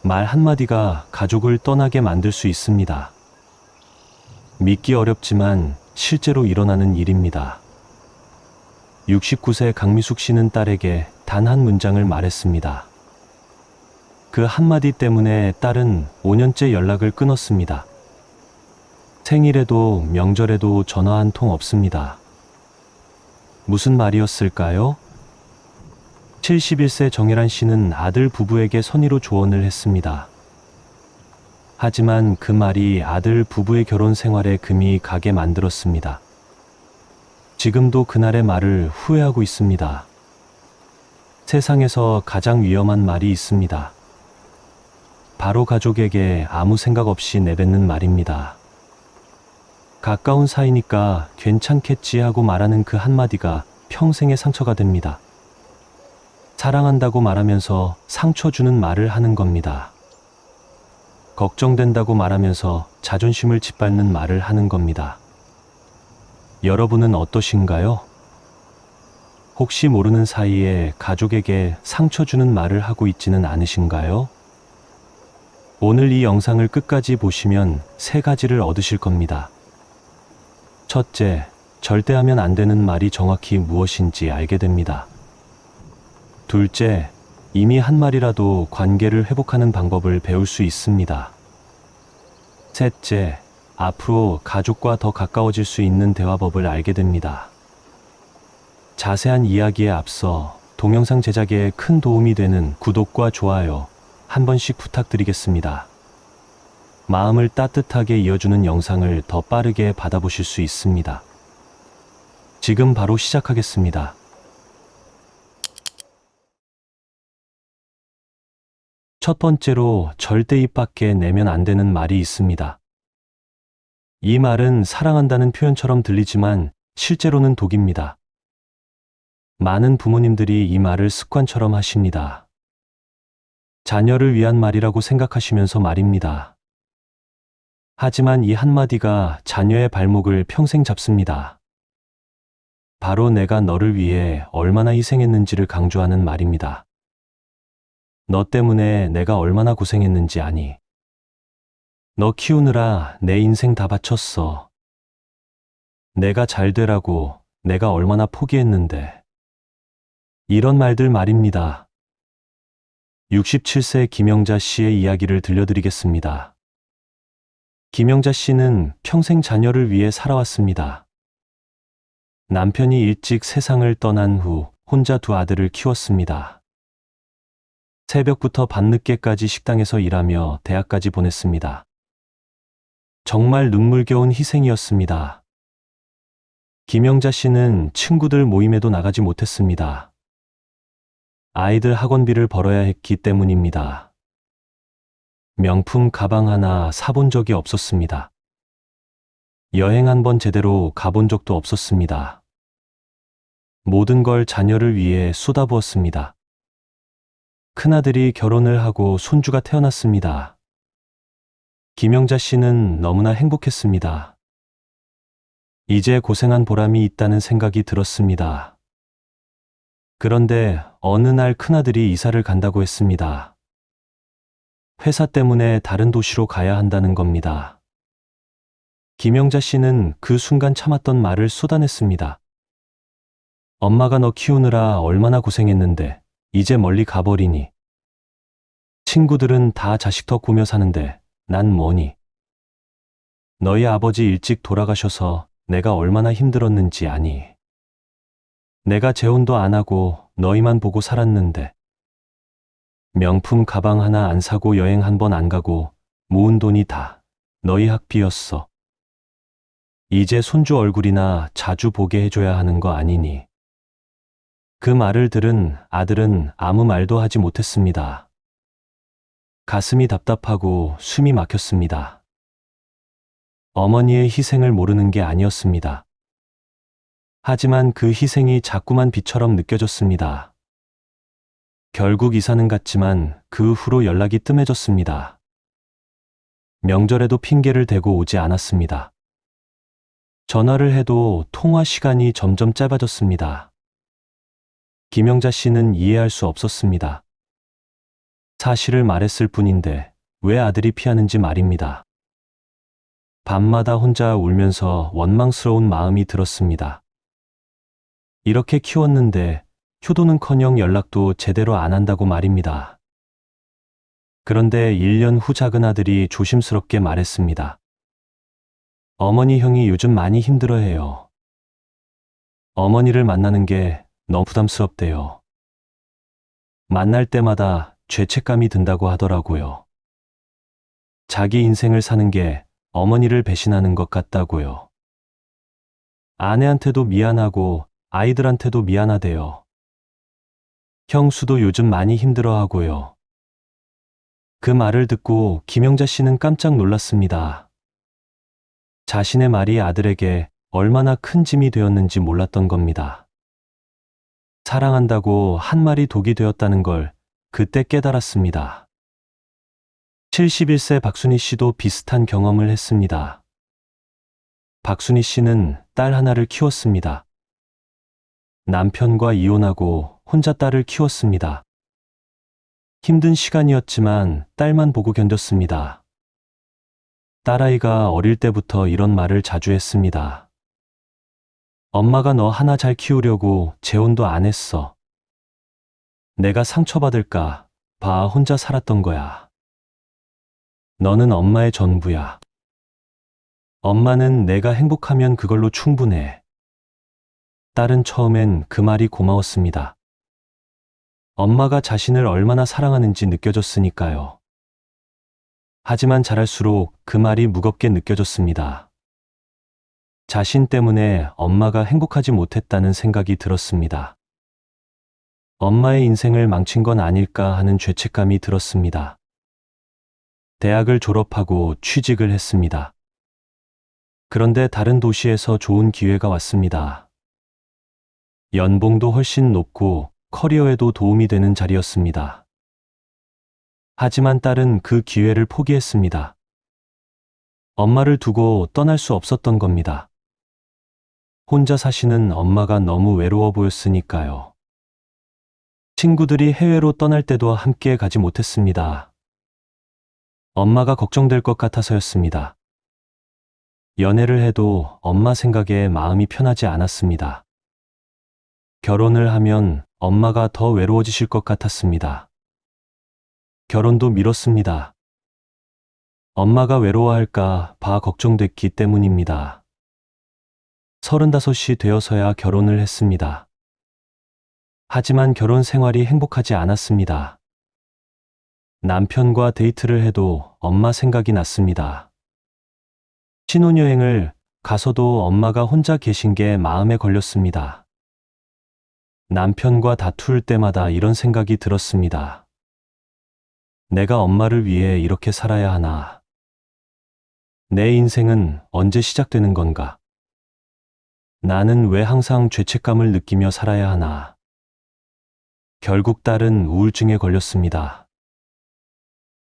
말 한마디가 가족을 떠나게 만들 수 있습니다. 믿기 어렵지만 실제로 일어나는 일입니다. 69세 강미숙 씨는 딸에게 단 한 문장을 말했습니다. 그 한마디 때문에 딸은 5년째 연락을 끊었습니다. 생일에도 명절에도 전화 한 통 없습니다. 무슨 말이었을까요? 71세 정혜란 씨는 아들 부부에게 선의로 조언을 했습니다. 하지만 그 말이 아들 부부의 결혼 생활에 금이 가게 만들었습니다. 지금도 그날의 말을 후회하고 있습니다. 세상에서 가장 위험한 말이 있습니다. 바로 가족에게 아무 생각 없이 내뱉는 말입니다. 가까운 사이니까 괜찮겠지 하고 말하는 그 한마디가 평생의 상처가 됩니다. 사랑한다고 말하면서 상처 주는 말을 하는 겁니다. 걱정된다고 말하면서 자존심을 짓밟는 말을 하는 겁니다. 여러분은 어떠신가요? 혹시 모르는 사이에 가족에게 상처 주는 말을 하고 있지는 않으신가요? 오늘 이 영상을 끝까지 보시면 3가지를 얻으실 겁니다. 첫째, 절대 하면 안 되는 말이 정확히 무엇인지 알게 됩니다. 둘째, 이미 한 말이라도 관계를 회복하는 방법을 배울 수 있습니다. 셋째, 앞으로 가족과 더 가까워질 수 있는 대화법을 알게 됩니다. 자세한 이야기에 앞서 동영상 제작에 큰 도움이 되는 구독과 좋아요 한 번씩 부탁드리겠습니다. 마음을 따뜻하게 이어주는 영상을 더 빠르게 받아보실 수 있습니다. 지금 바로 시작하겠습니다. 첫 번째로 절대 입 밖에 내면 안 되는 말이 있습니다. 이 말은 사랑한다는 표현처럼 들리지만 실제로는 독입니다. 많은 부모님들이 이 말을 습관처럼 하십니다. 자녀를 위한 말이라고 생각하시면서 말입니다. 하지만 이 한마디가 자녀의 발목을 평생 잡습니다. 바로 내가 너를 위해 얼마나 희생했는지를 강조하는 말입니다. 너 때문에 내가 얼마나 고생했는지 아니? 너 키우느라 내 인생 다 바쳤어. 내가 잘 되라고 내가 얼마나 포기했는데. 이런 말들 말입니다. 67세 김영자 씨의 이야기를 들려드리겠습니다. 김영자 씨는 평생 자녀를 위해 살아왔습니다. 남편이 일찍 세상을 떠난 후 혼자 2 아들을 키웠습니다. 새벽부터 밤늦게까지 식당에서 일하며 대학까지 보냈습니다. 정말 눈물겨운 희생이었습니다. 김영자 씨는 친구들 모임에도 나가지 못했습니다. 아이들 학원비를 벌어야 했기 때문입니다. 명품 가방 하나 사본 적이 없었습니다. 여행 한 번 제대로 가본 적도 없었습니다. 모든 걸 자녀를 위해 쏟아부었습니다. 큰아들이 결혼을 하고 손주가 태어났습니다. 김영자 씨는 너무나 행복했습니다. 이제 고생한 보람이 있다는 생각이 들었습니다. 그런데 어느 날 큰아들이 이사를 간다고 했습니다. 회사 때문에 다른 도시로 가야 한다는 겁니다. 김영자 씨는 그 순간 참았던 말을 쏟아냈습니다. 엄마가 너 키우느라 얼마나 고생했는데 이제 멀리 가버리니. 친구들은 다 자식 더 꾸며 사는데 난 뭐니. 너희 아버지 일찍 돌아가셔서 내가 얼마나 힘들었는지 아니. 내가 재혼도 안 하고 너희만 보고 살았는데. 명품 가방 하나 안 사고 여행 한 번 안 가고 모은 돈이 다 너희 학비였어. 이제 손주 얼굴이나 자주 보게 해줘야 하는 거 아니니. 그 말을 들은 아들은 아무 말도 하지 못했습니다. 가슴이 답답하고 숨이 막혔습니다. 어머니의 희생을 모르는 게 아니었습니다. 하지만 그 희생이 자꾸만 비처럼 느껴졌습니다. 결국 이사는 갔지만 그 후로 연락이 뜸해졌습니다. 명절에도 핑계를 대고 오지 않았습니다. 전화를 해도 통화 시간이 점점 짧아졌습니다. 김영자 씨는 이해할 수 없었습니다. 사실을 말했을 뿐인데 왜 아들이 피하는지 말입니다. 밤마다 혼자 울면서 원망스러운 마음이 들었습니다. 이렇게 키웠는데 효도는커녕 연락도 제대로 안 한다고 말입니다. 그런데 1년 후 작은 아들이 조심스럽게 말했습니다. 어머니, 형이 요즘 많이 힘들어해요. 어머니를 만나는 게 너무 부담스럽대요. 만날 때마다 죄책감이 든다고 하더라고요. 자기 인생을 사는 게 어머니를 배신하는 것 같다고요. 아내한테도 미안하고 아이들한테도 미안하대요. 형수도 요즘 많이 힘들어하고요. 그 말을 듣고 김영자 씨는 깜짝 놀랐습니다. 자신의 말이 아들에게 얼마나 큰 짐이 되었는지 몰랐던 겁니다. 사랑한다고 한 말이 독이 되었다는 걸 그때 깨달았습니다. 71세 박순희 씨도 비슷한 경험을 했습니다. 박순희 씨는 딸 하나를 키웠습니다. 남편과 이혼하고 혼자 딸을 키웠습니다. 힘든 시간이었지만 딸만 보고 견뎠습니다. 딸아이가 어릴 때부터 이런 말을 자주 했습니다. 엄마가 너 하나 잘 키우려고 재혼도 안 했어. 내가 상처받을까 봐 혼자 살았던 거야. 너는 엄마의 전부야. 엄마는 내가 행복하면 그걸로 충분해. 딸은 처음엔 그 말이 고마웠습니다. 엄마가 자신을 얼마나 사랑하는지 느껴졌으니까요. 하지만 자랄수록 그 말이 무겁게 느껴졌습니다. 자신 때문에 엄마가 행복하지 못했다는 생각이 들었습니다. 엄마의 인생을 망친 건 아닐까 하는 죄책감이 들었습니다. 대학을 졸업하고 취직을 했습니다. 그런데 다른 도시에서 좋은 기회가 왔습니다. 연봉도 훨씬 높고 커리어에도 도움이 되는 자리였습니다. 하지만 딸은 그 기회를 포기했습니다. 엄마를 두고 떠날 수 없었던 겁니다. 혼자 사시는 엄마가 너무 외로워 보였으니까요. 친구들이 해외로 떠날 때도 함께 가지 못했습니다. 엄마가 걱정될 것 같아서였습니다. 연애를 해도 엄마 생각에 마음이 편하지 않았습니다. 결혼을 하면 엄마가 더 외로워지실 것 같았습니다. 결혼도 미뤘습니다. 엄마가 외로워할까 봐 걱정됐기 때문입니다. 35이 되어서야 결혼을 했습니다. 하지만 결혼 생활이 행복하지 않았습니다. 남편과 데이트를 해도 엄마 생각이 났습니다. 신혼여행을 가서도 엄마가 혼자 계신 게 마음에 걸렸습니다. 남편과 다툴 때마다 이런 생각이 들었습니다. 내가 엄마를 위해 이렇게 살아야 하나? 내 인생은 언제 시작되는 건가? 나는 왜 항상 죄책감을 느끼며 살아야 하나? 결국 딸은 우울증에 걸렸습니다.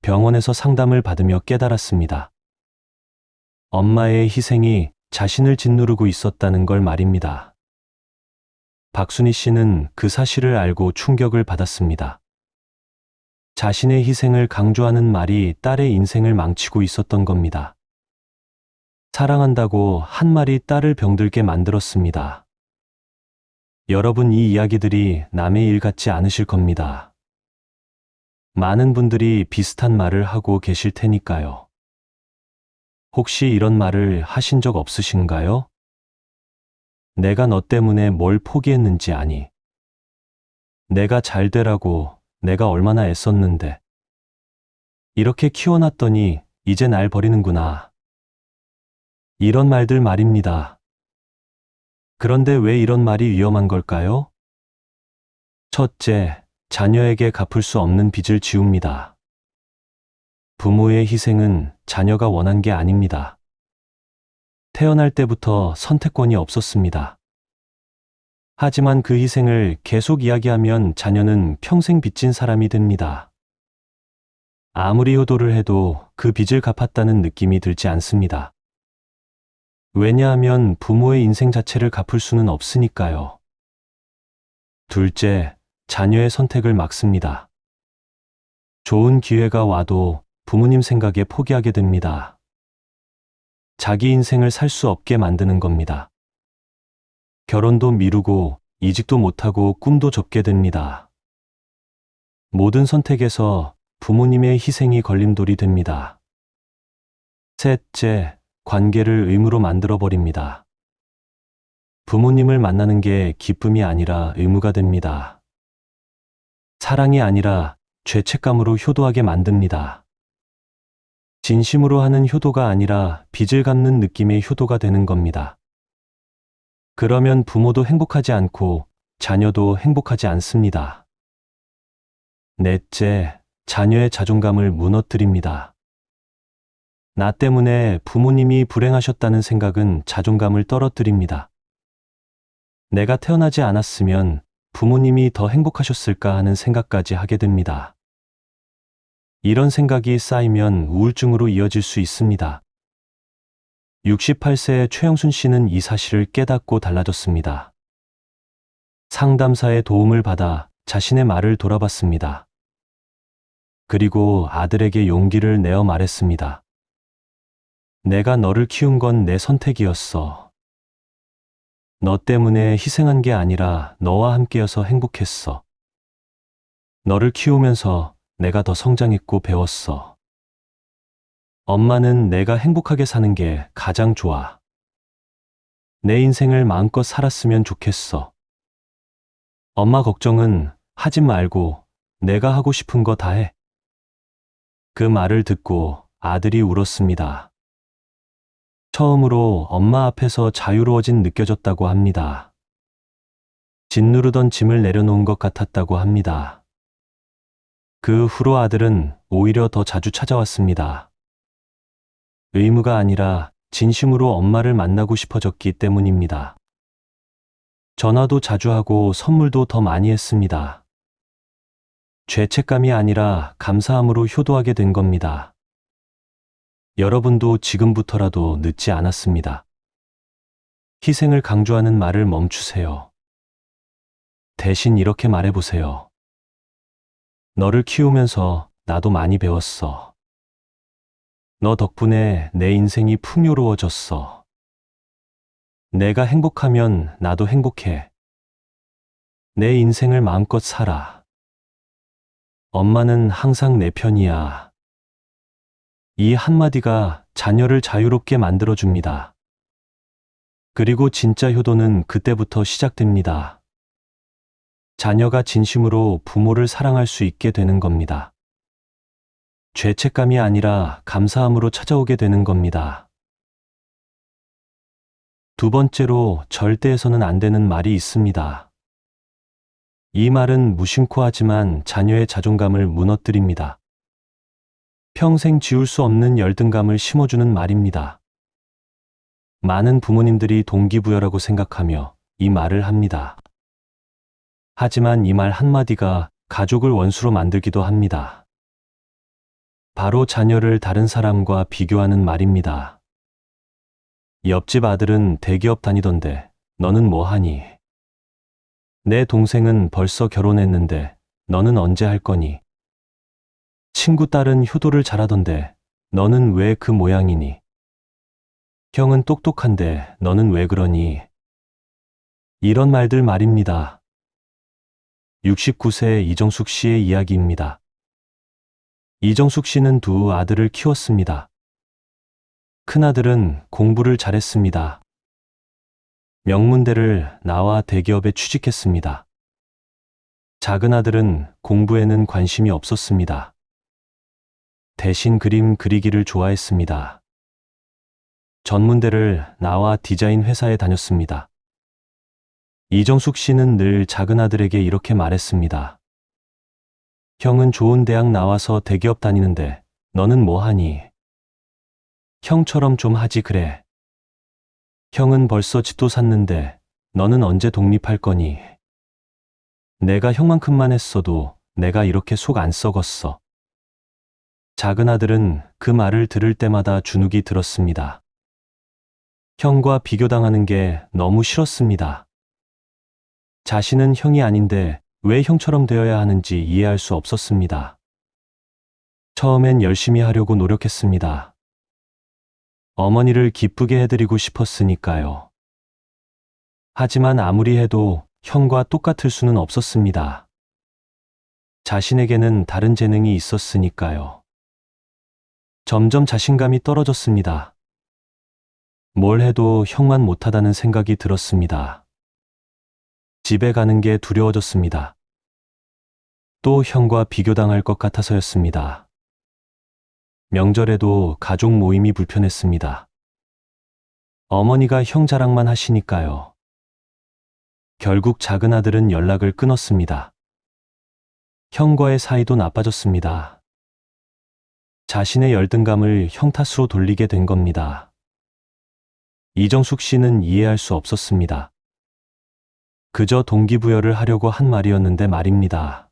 병원에서 상담을 받으며 깨달았습니다. 엄마의 희생이 자신을 짓누르고 있었다는 걸 말입니다. 박순희 씨는 그 사실을 알고 충격을 받았습니다. 자신의 희생을 강조하는 말이 딸의 인생을 망치고 있었던 겁니다. 사랑한다고 한 말이 딸을 병들게 만들었습니다. 여러분, 이 이야기들이 남의 일 같지 않으실 겁니다. 많은 분들이 비슷한 말을 하고 계실 테니까요. 혹시 이런 말을 하신 적 없으신가요? 내가 너 때문에 뭘 포기했는지 아니? 내가 잘 되라고 내가 얼마나 애썼는데. 이렇게 키워놨더니 이제 날 버리는구나. 이런 말들 말입니다. 그런데 왜 이런 말이 위험한 걸까요? 첫째, 자녀에게 갚을 수 없는 빚을 지웁니다. 부모의 희생은 자녀가 원한 게 아닙니다. 태어날 때부터 선택권이 없었습니다. 하지만 그 희생을 계속 이야기하면 자녀는 평생 빚진 사람이 됩니다. 아무리 효도를 해도 그 빚을 갚았다는 느낌이 들지 않습니다. 왜냐하면 부모의 인생 자체를 갚을 수는 없으니까요. 둘째, 자녀의 선택을 막습니다. 좋은 기회가 와도 부모님 생각에 포기하게 됩니다. 자기 인생을 살 수 없게 만드는 겁니다. 결혼도 미루고 이직도 못하고 꿈도 접게 됩니다. 모든 선택에서 부모님의 희생이 걸림돌이 됩니다. 셋째, 관계를 의무로 만들어버립니다. 부모님을 만나는 게 기쁨이 아니라 의무가 됩니다. 사랑이 아니라 죄책감으로 효도하게 만듭니다. 진심으로 하는 효도가 아니라 빚을 갚는 느낌의 효도가 되는 겁니다. 그러면 부모도 행복하지 않고 자녀도 행복하지 않습니다. 넷째, 자녀의 자존감을 무너뜨립니다. 나 때문에 부모님이 불행하셨다는 생각은 자존감을 떨어뜨립니다. 내가 태어나지 않았으면 부모님이 더 행복하셨을까 하는 생각까지 하게 됩니다. 이런 생각이 쌓이면 우울증으로 이어질 수 있습니다. 68세의 최영순 씨는 이 사실을 깨닫고 달라졌습니다. 상담사의 도움을 받아 자신의 말을 돌아봤습니다. 그리고 아들에게 용기를 내어 말했습니다. 내가 너를 키운 건 내 선택이었어. 너 때문에 희생한 게 아니라 너와 함께여서 행복했어. 너를 키우면서 내가 더 성장했고 배웠어. 엄마는 내가 행복하게 사는 게 가장 좋아. 내 인생을 마음껏 살았으면 좋겠어. 엄마 걱정은 하지 말고 내가 하고 싶은 거 다 해. 그 말을 듣고 아들이 울었습니다. 처음으로 엄마 앞에서 자유로워진 느껴졌다고 합니다. 짓누르던 짐을 내려놓은 것 같았다고 합니다. 그 후로 아들은 오히려 더 자주 찾아왔습니다. 의무가 아니라 진심으로 엄마를 만나고 싶어졌기 때문입니다. 전화도 자주 하고 선물도 더 많이 했습니다. 죄책감이 아니라 감사함으로 효도하게 된 겁니다. 여러분도 지금부터라도 늦지 않았습니다. 희생을 강조하는 말을 멈추세요. 대신 이렇게 말해보세요. 너를 키우면서 나도 많이 배웠어. 너 덕분에 내 인생이 풍요로워졌어. 내가 행복하면 나도 행복해. 내 인생을 마음껏 살아. 엄마는 항상 내 편이야. 이 한마디가 자녀를 자유롭게 만들어줍니다. 그리고 진짜 효도는 그때부터 시작됩니다. 자녀가 진심으로 부모를 사랑할 수 있게 되는 겁니다. 죄책감이 아니라 감사함으로 찾아오게 되는 겁니다. 두 번째로 절대 해서는 안 되는 말이 있습니다. 이 말은 무심코 하지만 자녀의 자존감을 무너뜨립니다. 평생 지울 수 없는 열등감을 심어주는 말입니다. 많은 부모님들이 동기부여라고 생각하며 이 말을 합니다. 하지만 이 말 한마디가 가족을 원수로 만들기도 합니다. 바로 자녀를 다른 사람과 비교하는 말입니다. 옆집 아들은 대기업 다니던데 너는 뭐 하니? 내 동생은 벌써 결혼했는데 너는 언제 할 거니? 친구 딸은 효도를 잘하던데 너는 왜 그 모양이니? 형은 똑똑한데 너는 왜 그러니? 이런 말들 말입니다. 69세 이정숙 씨의 이야기입니다. 이정숙 씨는 두 아들을 키웠습니다. 큰아들은 공부를 잘했습니다. 명문대를 나와 대기업에 취직했습니다. 작은 아들은 공부에는 관심이 없었습니다. 대신 그림 그리기를 좋아했습니다. 전문대를 나와 디자인 회사에 다녔습니다. 이정숙 씨는 늘 작은 아들에게 이렇게 말했습니다. 형은 좋은 대학 나와서 대기업 다니는데 너는 뭐 하니? 형처럼 좀 하지 그래. 형은 벌써 집도 샀는데 너는 언제 독립할 거니? 내가 형만큼만 했어도 내가 이렇게 속 안 썩었어. 작은 아들은 그 말을 들을 때마다 주눅이 들었습니다. 형과 비교당하는 게 너무 싫었습니다. 자신은 형이 아닌데 왜 형처럼 되어야 하는지 이해할 수 없었습니다. 처음엔 열심히 하려고 노력했습니다. 어머니를 기쁘게 해드리고 싶었으니까요. 하지만 아무리 해도 형과 똑같을 수는 없었습니다. 자신에게는 다른 재능이 있었으니까요. 점점 자신감이 떨어졌습니다. 뭘 해도 형만 못하다는 생각이 들었습니다. 집에 가는 게 두려워졌습니다. 또 형과 비교당할 것 같아서였습니다. 명절에도 가족 모임이 불편했습니다. 어머니가 형 자랑만 하시니까요. 결국 작은 아들은 연락을 끊었습니다. 형과의 사이도 나빠졌습니다. 자신의 열등감을 형 탓으로 돌리게 된 겁니다. 이정숙 씨는 이해할 수 없었습니다. 그저 동기부여를 하려고 한 말이었는데 말입니다.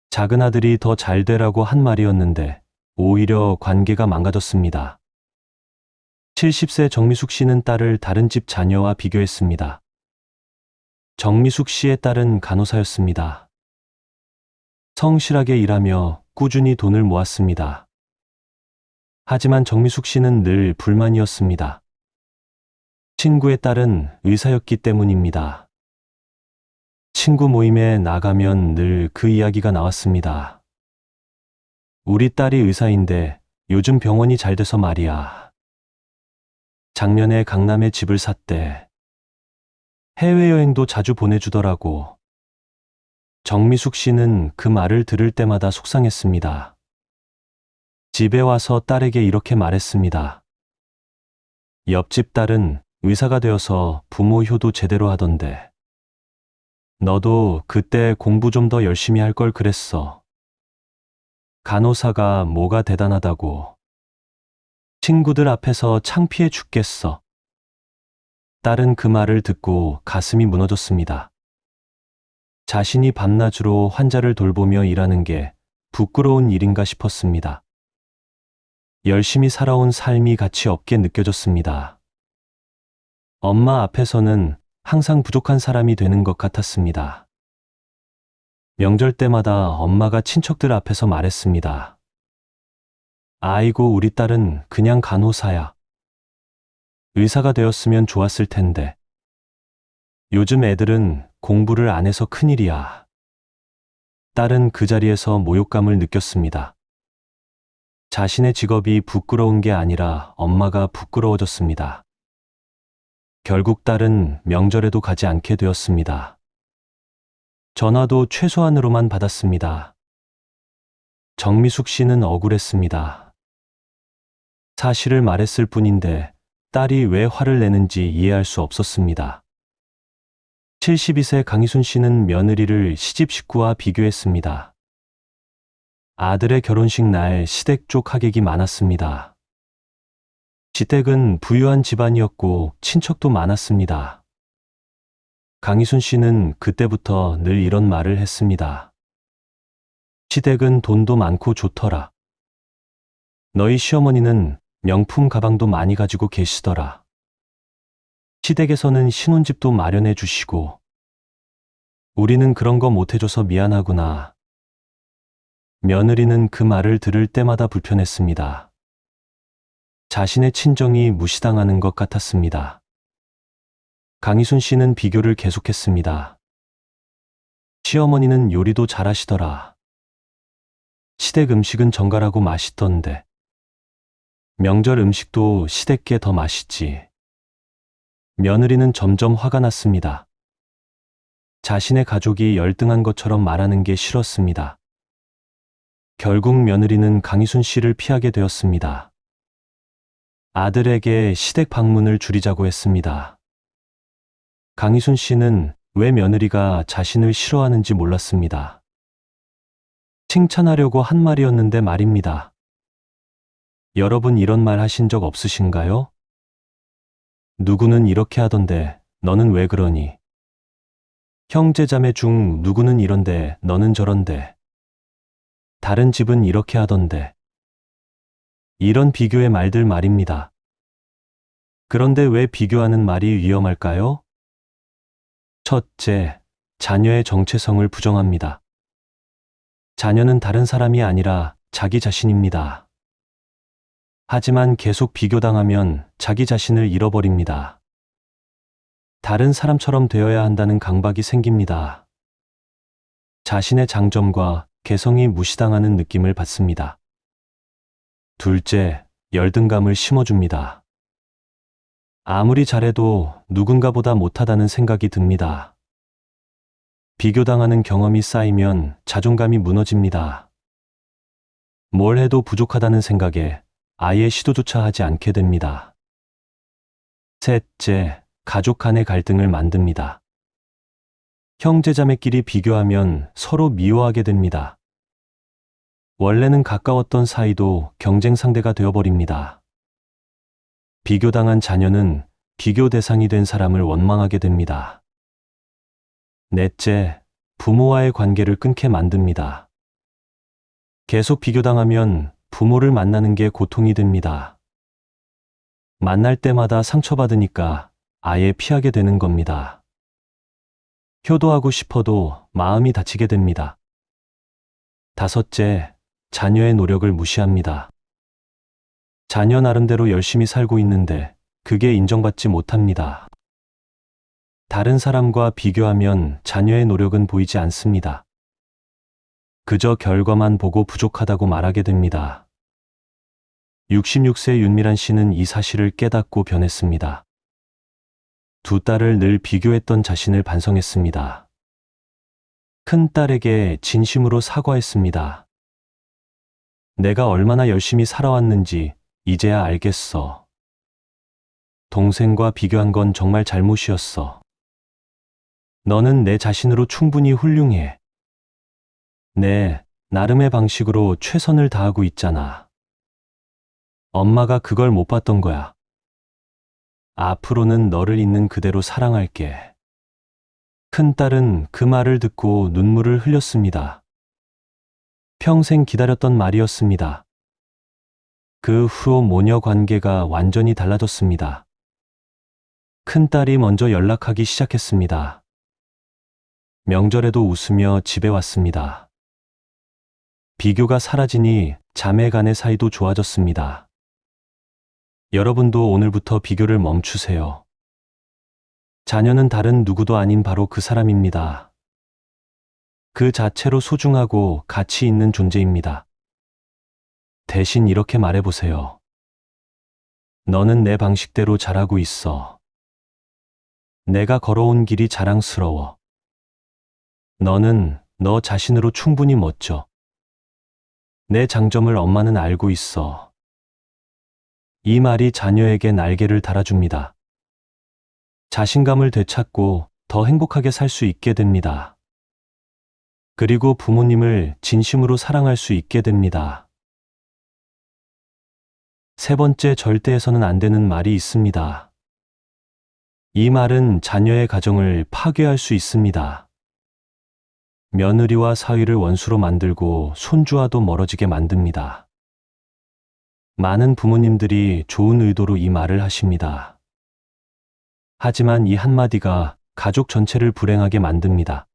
작은 아들이 더 잘 되라고 한 말이었는데 오히려 관계가 망가졌습니다. 70세 정미숙 씨는 딸을 다른 집 자녀와 비교했습니다. 정미숙 씨의 딸은 간호사였습니다. 성실하게 일하며 꾸준히 돈을 모았습니다. 하지만 정미숙 씨는 늘 불만이었습니다. 친구의 딸은 의사였기 때문입니다. 친구 모임에 나가면 늘 그 이야기가 나왔습니다. 우리 딸이 의사인데 요즘 병원이 잘 돼서 말이야. 작년에 강남에 집을 샀대. 해외여행도 자주 보내주더라고. 정미숙 씨는 그 말을 들을 때마다 속상했습니다. 집에 와서 딸에게 이렇게 말했습니다. 옆집 딸은 의사가 되어서 부모 효도 제대로 하던데. 너도 그때 공부 좀 더 열심히 할 걸 그랬어. 간호사가 뭐가 대단하다고. 친구들 앞에서 창피해 죽겠어. 딸은 그 말을 듣고 가슴이 무너졌습니다. 자신이 밤낮으로 환자를 돌보며 일하는 게 부끄러운 일인가 싶었습니다. 열심히 살아온 삶이 가치 없게 느껴졌습니다. 엄마 앞에서는 항상 부족한 사람이 되는 것 같았습니다. 명절 때마다 엄마가 친척들 앞에서 말했습니다. 아이고, 우리 딸은 그냥 간호사야. 의사가 되었으면 좋았을 텐데. 요즘 애들은 공부를 안 해서 큰일이야. 딸은 그 자리에서 모욕감을 느꼈습니다. 자신의 직업이 부끄러운 게 아니라 엄마가 부끄러워졌습니다. 결국 딸은 명절에도 가지 않게 되었습니다. 전화도 최소한으로만 받았습니다. 정미숙 씨는 억울했습니다. 사실을 말했을 뿐인데 딸이 왜 화를 내는지 이해할 수 없었습니다. 72세 강희순 씨는 며느리를 시집 식구와 비교했습니다. 아들의 결혼식 날 시댁 쪽 하객이 많았습니다. 시댁은 부유한 집안이었고 친척도 많았습니다. 강희순 씨는 그때부터 늘 이런 말을 했습니다. 시댁은 돈도 많고 좋더라. 너희 시어머니는 명품 가방도 많이 가지고 계시더라. 시댁에서는 신혼집도 마련해 주시고. 우리는 그런 거 못 해줘서 미안하구나. 며느리는 그 말을 들을 때마다 불편했습니다. 자신의 친정이 무시당하는 것 같았습니다. 강희순 씨는 비교를 계속했습니다. 시어머니는 요리도 잘하시더라. 시댁 음식은 정갈하고 맛있던데. 명절 음식도 시댁 게 더 맛있지. 며느리는 점점 화가 났습니다. 자신의 가족이 열등한 것처럼 말하는 게 싫었습니다. 결국 며느리는 강희순 씨를 피하게 되었습니다. 아들에게 시댁 방문을 줄이자고 했습니다. 강희순 씨는 왜 며느리가 자신을 싫어하는지 몰랐습니다. 칭찬하려고 한 말이었는데 말입니다. 여러분 이런 말 하신 적 없으신가요? 누구는 이렇게 하던데 너는 왜 그러니? 형제자매 중 누구는 이런데 너는 저런데. 다른 집은 이렇게 하던데. 이런 비교의 말들 말입니다. 그런데 왜 비교하는 말이 위험할까요? 첫째, 자녀의 정체성을 부정합니다. 자녀는 다른 사람이 아니라 자기 자신입니다. 하지만 계속 비교당하면 자기 자신을 잃어버립니다. 다른 사람처럼 되어야 한다는 강박이 생깁니다. 자신의 장점과 개성이 무시당하는 느낌을 받습니다. 둘째, 열등감을 심어줍니다. 아무리 잘해도 누군가보다 못하다는 생각이 듭니다. 비교당하는 경험이 쌓이면 자존감이 무너집니다. 뭘 해도 부족하다는 생각에 아예 시도조차 하지 않게 됩니다. 셋째, 가족 간의 갈등을 만듭니다. 형제자매끼리 비교하면 서로 미워하게 됩니다. 원래는 가까웠던 사이도 경쟁 상대가 되어버립니다. 비교당한 자녀는 비교 대상이 된 사람을 원망하게 됩니다. 넷째, 부모와의 관계를 끊게 만듭니다. 계속 비교당하면 부모를 만나는 게 고통이 됩니다. 만날 때마다 상처받으니까 아예 피하게 되는 겁니다. 효도하고 싶어도 마음이 다치게 됩니다. 다섯째, 자녀의 노력을 무시합니다. 자녀 나름대로 열심히 살고 있는데 그게 인정받지 못합니다. 다른 사람과 비교하면 자녀의 노력은 보이지 않습니다. 그저 결과만 보고 부족하다고 말하게 됩니다. 66세 윤미란 씨는 이 사실을 깨닫고 변했습니다. 두 딸을 늘 비교했던 자신을 반성했습니다. 큰 딸에게 진심으로 사과했습니다. 내가 얼마나 열심히 살아왔는지 이제야 알겠어. 동생과 비교한 건 정말 잘못이었어. 너는 내 자신으로 충분히 훌륭해. 내 나름의 방식으로 최선을 다하고 있잖아. 엄마가 그걸 못 봤던 거야. 앞으로는 너를 있는 그대로 사랑할게. 큰딸은 그 말을 듣고 눈물을 흘렸습니다. 평생 기다렸던 말이었습니다. 그 후 모녀 관계가 완전히 달라졌습니다. 큰딸이 먼저 연락하기 시작했습니다. 명절에도 웃으며 집에 왔습니다. 비교가 사라지니 자매 간의 사이도 좋아졌습니다. 여러분도 오늘부터 비교를 멈추세요. 자녀는 다른 누구도 아닌 바로 그 사람입니다. 그 자체로 소중하고 가치 있는 존재입니다. 대신 이렇게 말해보세요. 너는 내 방식대로 잘하고 있어. 내가 걸어온 길이 자랑스러워. 너는 너 자신으로 충분히 멋져. 내 장점을 엄마는 알고 있어. 이 말이 자녀에게 날개를 달아줍니다. 자신감을 되찾고 더 행복하게 살 수 있게 됩니다. 그리고 부모님을 진심으로 사랑할 수 있게 됩니다. 세 번째, 절대 해서는 안 되는 말이 있습니다. 이 말은 자녀의 가정을 파괴할 수 있습니다. 며느리와 사위를 원수로 만들고 손주와도 멀어지게 만듭니다. 많은 부모님들이 좋은 의도로 이 말을 하십니다. 하지만 이 한마디가 가족 전체를 불행하게 만듭니다.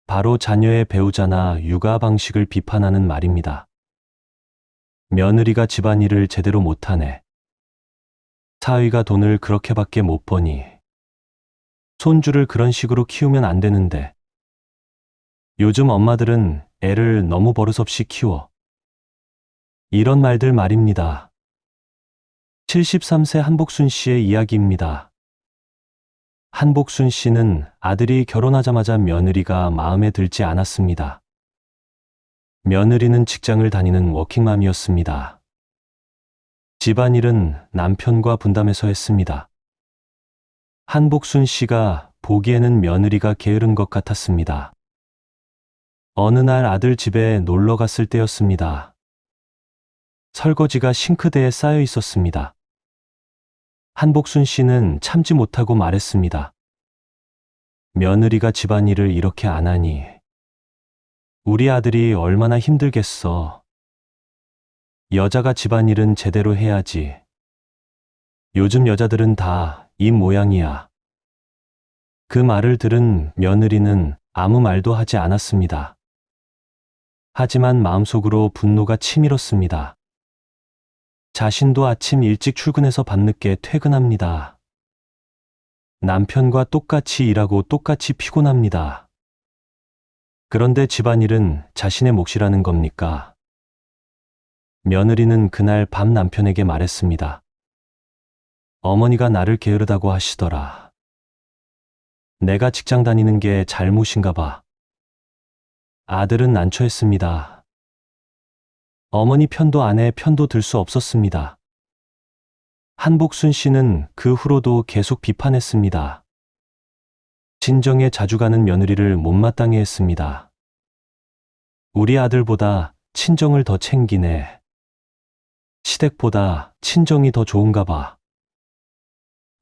바로 자녀의 배우자나 육아 방식을 비판하는 말입니다. 며느리가 집안일을 제대로 못하네. 사위가 돈을 그렇게밖에 못 버니. 손주를 그런 식으로 키우면 안 되는데. 요즘 엄마들은 애를 너무 버릇없이 키워. 이런 말들 말입니다. 73세 한복순 씨의 이야기입니다. 한복순 씨는 아들이 결혼하자마자 며느리가 마음에 들지 않았습니다. 며느리는 직장을 다니는 워킹맘이었습니다. 집안일은 남편과 분담해서 했습니다. 한복순 씨가 보기에는 며느리가 게으른 것 같았습니다. 어느 날 아들 집에 놀러 갔을 때였습니다. 설거지가 싱크대에 쌓여 있었습니다. 한복순 씨는 참지 못하고 말했습니다. 며느리가 집안일을 이렇게 안 하니 우리 아들이 얼마나 힘들겠어. 여자가 집안일은 제대로 해야지. 요즘 여자들은 다 이 모양이야. 그 말을 들은 며느리는 아무 말도 하지 않았습니다. 하지만 마음속으로 분노가 치밀었습니다. 자신도 아침 일찍 출근해서 밤늦게 퇴근합니다. 남편과 똑같이 일하고 똑같이 피곤합니다. 그런데 집안일은 자신의 몫이라는 겁니까? 며느리는 그날 밤 남편에게 말했습니다. 어머니가 나를 게으르다고 하시더라. 내가 직장 다니는 게 잘못인가 봐. 아들은 난처했습니다. 어머니 편도 아내 편도 들 수 없었습니다. 한복순 씨는 그 후로도 계속 비판했습니다. 친정에 자주 가는 며느리를 못마땅해 했습니다. 우리 아들보다 친정을 더 챙기네. 시댁보다 친정이 더 좋은가 봐.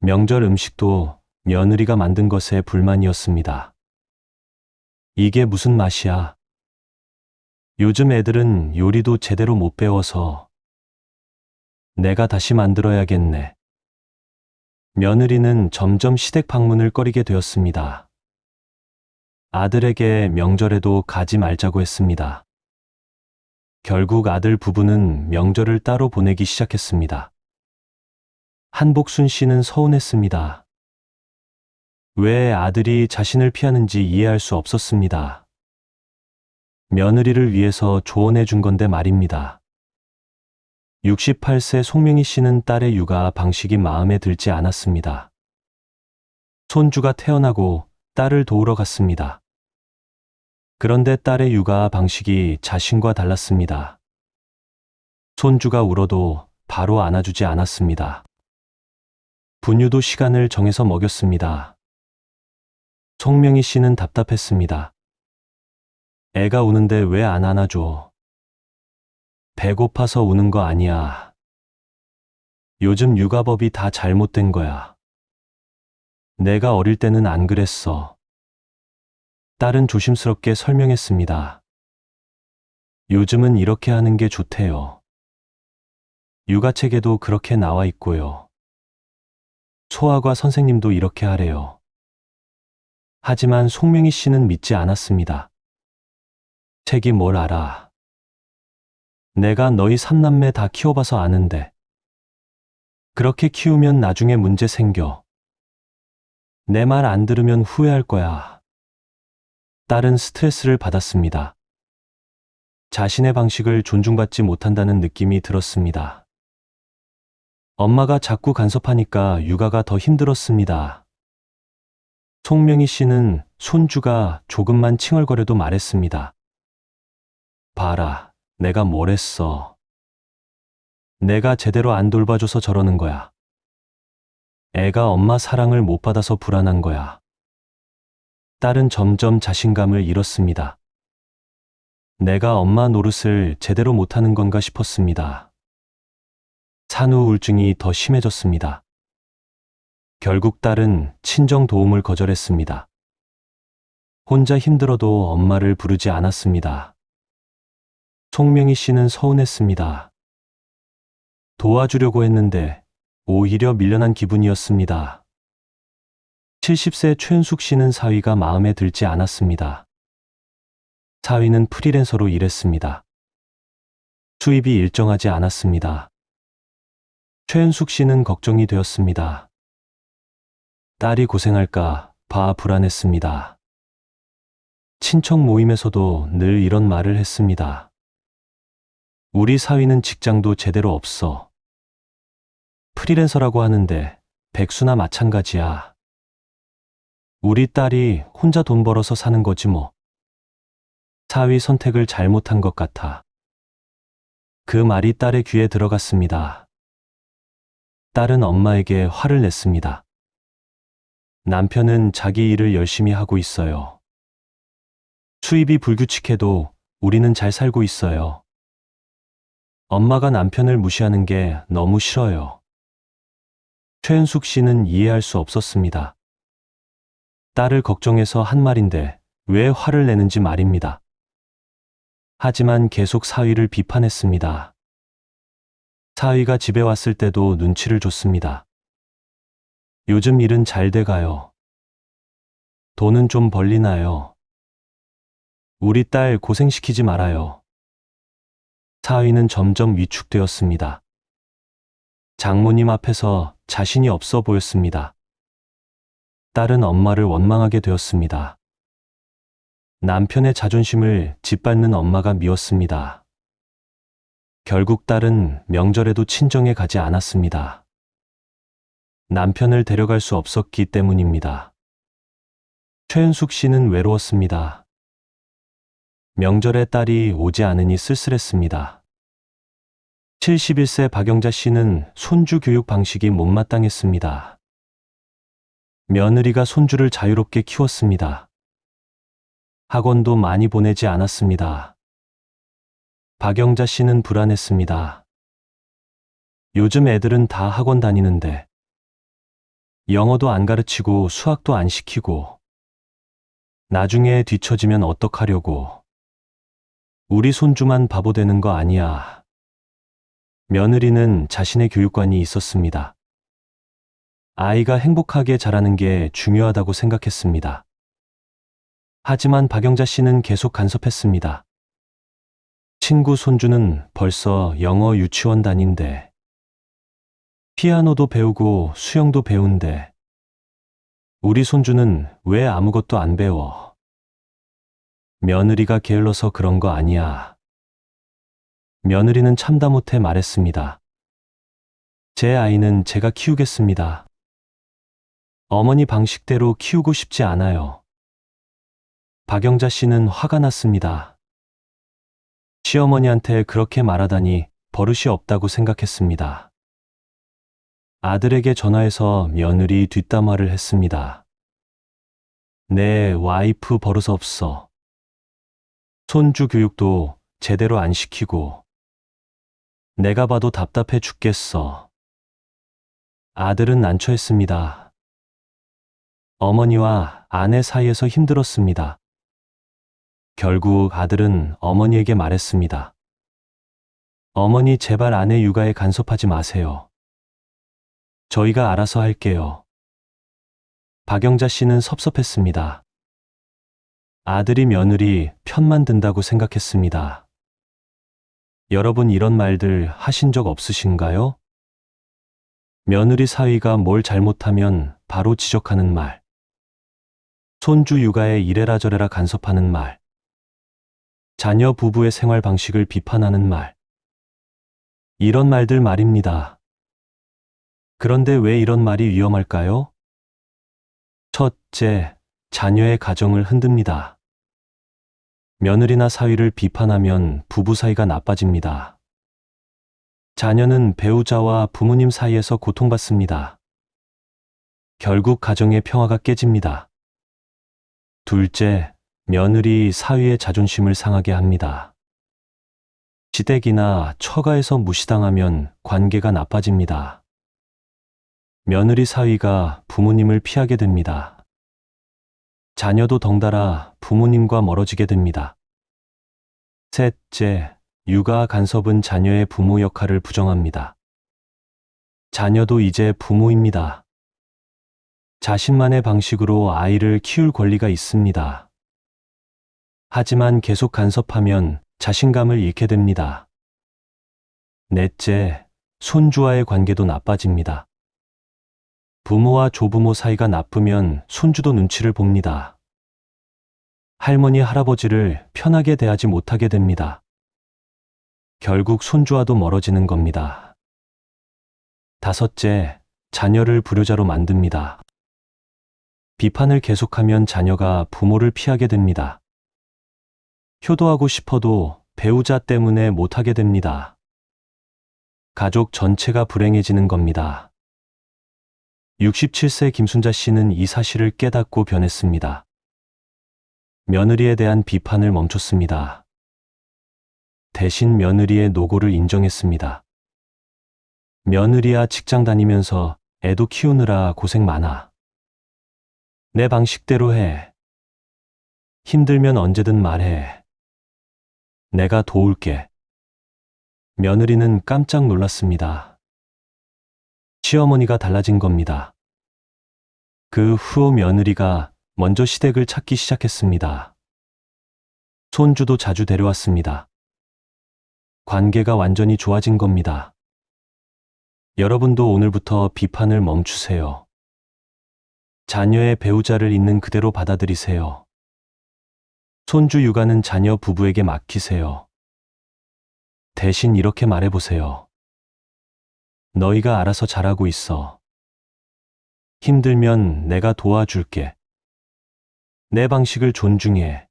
명절 음식도 며느리가 만든 것에 불만이었습니다. 이게 무슨 맛이야? 요즘 애들은 요리도 제대로 못 배워서 내가 다시 만들어야겠네. 며느리는 점점 시댁 방문을 꺼리게 되었습니다. 아들에게 명절에도 가지 말자고 했습니다. 결국 아들 부부는 명절을 따로 보내기 시작했습니다. 한복순 씨는 서운했습니다. 왜 아들이 자신을 피하는지 이해할 수 없었습니다. 며느리를 위해서 조언해 준 건데 말입니다. 68세 송명희 씨는 딸의 육아 방식이 마음에 들지 않았습니다. 손주가 태어나고 딸을 도우러 갔습니다. 그런데 딸의 육아 방식이 자신과 달랐습니다. 손주가 울어도 바로 안아주지 않았습니다. 분유도 시간을 정해서 먹였습니다. 송명희 씨는 답답했습니다. 애가 우는데 왜 안 안아줘? 배고파서 우는 거 아니야. 요즘 육아법이 다 잘못된 거야. 내가 어릴 때는 안 그랬어. 딸은 조심스럽게 설명했습니다. 요즘은 이렇게 하는 게 좋대요. 육아책에도 그렇게 나와 있고요. 소아과 선생님도 이렇게 하래요. 하지만 송명희 씨는 믿지 않았습니다. 책이 뭘 알아. 내가 너희 삼남매 다 키워봐서 아는데. 그렇게 키우면 나중에 문제 생겨. 내 말 안 들으면 후회할 거야. 딸은 스트레스를 받았습니다. 자신의 방식을 존중받지 못한다는 느낌이 들었습니다. 엄마가 자꾸 간섭하니까 육아가 더 힘들었습니다. 송명희 씨는 손주가 조금만 칭얼거려도 말했습니다. 봐라, 내가 뭘 했어. 내가 제대로 안 돌봐줘서 저러는 거야. 애가 엄마 사랑을 못 받아서 불안한 거야. 딸은 점점 자신감을 잃었습니다. 내가 엄마 노릇을 제대로 못하는 건가 싶었습니다. 산후 우울증이 더 심해졌습니다. 결국 딸은 친정 도움을 거절했습니다. 혼자 힘들어도 엄마를 부르지 않았습니다. 송명희 씨는 서운했습니다. 도와주려고 했는데 오히려 밀려난 기분이었습니다. 70세 최은숙 씨는 사위가 마음에 들지 않았습니다. 사위는 프리랜서로 일했습니다. 수입이 일정하지 않았습니다. 최은숙 씨는 걱정이 되었습니다. 딸이 고생할까 봐 불안했습니다. 친척 모임에서도 늘 이런 말을 했습니다. 우리 사위는 직장도 제대로 없어. 프리랜서라고 하는데 백수나 마찬가지야. 우리 딸이 혼자 돈 벌어서 사는 거지 뭐. 사위 선택을 잘못한 것 같아. 그 말이 딸의 귀에 들어갔습니다. 딸은 엄마에게 화를 냈습니다. 남편은 자기 일을 열심히 하고 있어요. 수입이 불규칙해도 우리는 잘 살고 있어요. 엄마가 남편을 무시하는 게 너무 싫어요. 최은숙 씨는 이해할 수 없었습니다. 딸을 걱정해서 한 말인데 왜 화를 내는지 말입니다. 하지만 계속 사위를 비판했습니다. 사위가 집에 왔을 때도 눈치를 줬습니다. 요즘 일은 잘 돼가요. 돈은 좀 벌리나요? 우리 딸 고생시키지 말아요. 사위는 점점 위축되었습니다. 장모님 앞에서 자신이 없어 보였습니다. 딸은 엄마를 원망하게 되었습니다. 남편의 자존심을 짓밟는 엄마가 미웠습니다. 결국 딸은 명절에도 친정에 가지 않았습니다. 남편을 데려갈 수 없었기 때문입니다. 최은숙 씨는 외로웠습니다. 명절에 딸이 오지 않으니 쓸쓸했습니다. 71세 박영자 씨는 손주 교육 방식이 못마땅했습니다. 며느리가 손주를 자유롭게 키웠습니다. 학원도 많이 보내지 않았습니다. 박영자 씨는 불안했습니다. 요즘 애들은 다 학원 다니는데 영어도 안 가르치고 수학도 안 시키고 나중에 뒤처지면 어떡하려고. 우리 손주만 바보 되는 거 아니야. 며느리는 자신의 교육관이 있었습니다. 아이가 행복하게 자라는 게 중요하다고 생각했습니다. 하지만 박영자 씨는 계속 간섭했습니다. 친구 손주는 벌써 영어 유치원 다닌대. 피아노도 배우고 수영도 배운대. 우리 손주는 왜 아무것도 안 배워? 며느리가 게을러서 그런 거 아니야. 며느리는 참다 못해 말했습니다. 제 아이는 제가 키우겠습니다. 어머니 방식대로 키우고 싶지 않아요. 박영자 씨는 화가 났습니다. 시어머니한테 그렇게 말하다니 버릇이 없다고 생각했습니다. 아들에게 전화해서 며느리 뒷담화를 했습니다. 내 와이프 버릇 없어. 손주 교육도 제대로 안 시키고 내가 봐도 답답해 죽겠어. 아들은 난처했습니다. 어머니와 아내 사이에서 힘들었습니다. 결국 아들은 어머니에게 말했습니다. 어머니 제발 아내 육아에 간섭하지 마세요. 저희가 알아서 할게요. 박영자 씨는 섭섭했습니다. 아들이 며느리 편만 든다고 생각했습니다. 여러분 이런 말들 하신 적 없으신가요? 며느리 사위가 뭘 잘못하면 바로 지적하는 말. 손주 육아에 이래라 저래라 간섭하는 말. 자녀 부부의 생활 방식을 비판하는 말. 이런 말들 말입니다. 그런데 왜 이런 말이 위험할까요? 첫째, 자녀의 가정을 흔듭니다. 며느리나 사위를 비판하면 부부 사이가 나빠집니다. 자녀는 배우자와 부모님 사이에서 고통받습니다. 결국 가정의 평화가 깨집니다. 둘째, 며느리 사위의 자존심을 상하게 합니다. 시댁이나 처가에서 무시당하면 관계가 나빠집니다. 며느리 사위가 부모님을 피하게 됩니다. 자녀도 덩달아 부모님과 멀어지게 됩니다. 셋째, 육아 간섭은 자녀의 부모 역할을 부정합니다. 자녀도 이제 부모입니다. 자신만의 방식으로 아이를 키울 권리가 있습니다. 하지만 계속 간섭하면 자신감을 잃게 됩니다. 넷째, 손주와의 관계도 나빠집니다. 부모와 조부모 사이가 나쁘면 손주도 눈치를 봅니다. 할머니, 할아버지를 편하게 대하지 못하게 됩니다. 결국 손주와도 멀어지는 겁니다. 다섯째, 자녀를 불효자로 만듭니다. 비판을 계속하면 자녀가 부모를 피하게 됩니다. 효도하고 싶어도 배우자 때문에 못하게 됩니다. 가족 전체가 불행해지는 겁니다. 67세 김순자 씨는 이 사실을 깨닫고 변했습니다. 며느리에 대한 비판을 멈췄습니다. 대신 며느리의 노고를 인정했습니다. 며느리야 직장 다니면서 애도 키우느라 고생 많아. 내 방식대로 해. 힘들면 언제든 말해. 내가 도울게. 며느리는 깜짝 놀랐습니다. 시어머니가 달라진 겁니다. 그 후 며느리가 먼저 시댁을 찾기 시작했습니다. 손주도 자주 데려왔습니다. 관계가 완전히 좋아진 겁니다. 여러분도 오늘부터 비판을 멈추세요. 자녀의 배우자를 있는 그대로 받아들이세요. 손주 육아는 자녀 부부에게 맡기세요. 대신 이렇게 말해보세요. 너희가 알아서 잘하고 있어. 힘들면 내가 도와줄게. 내 방식을 존중해.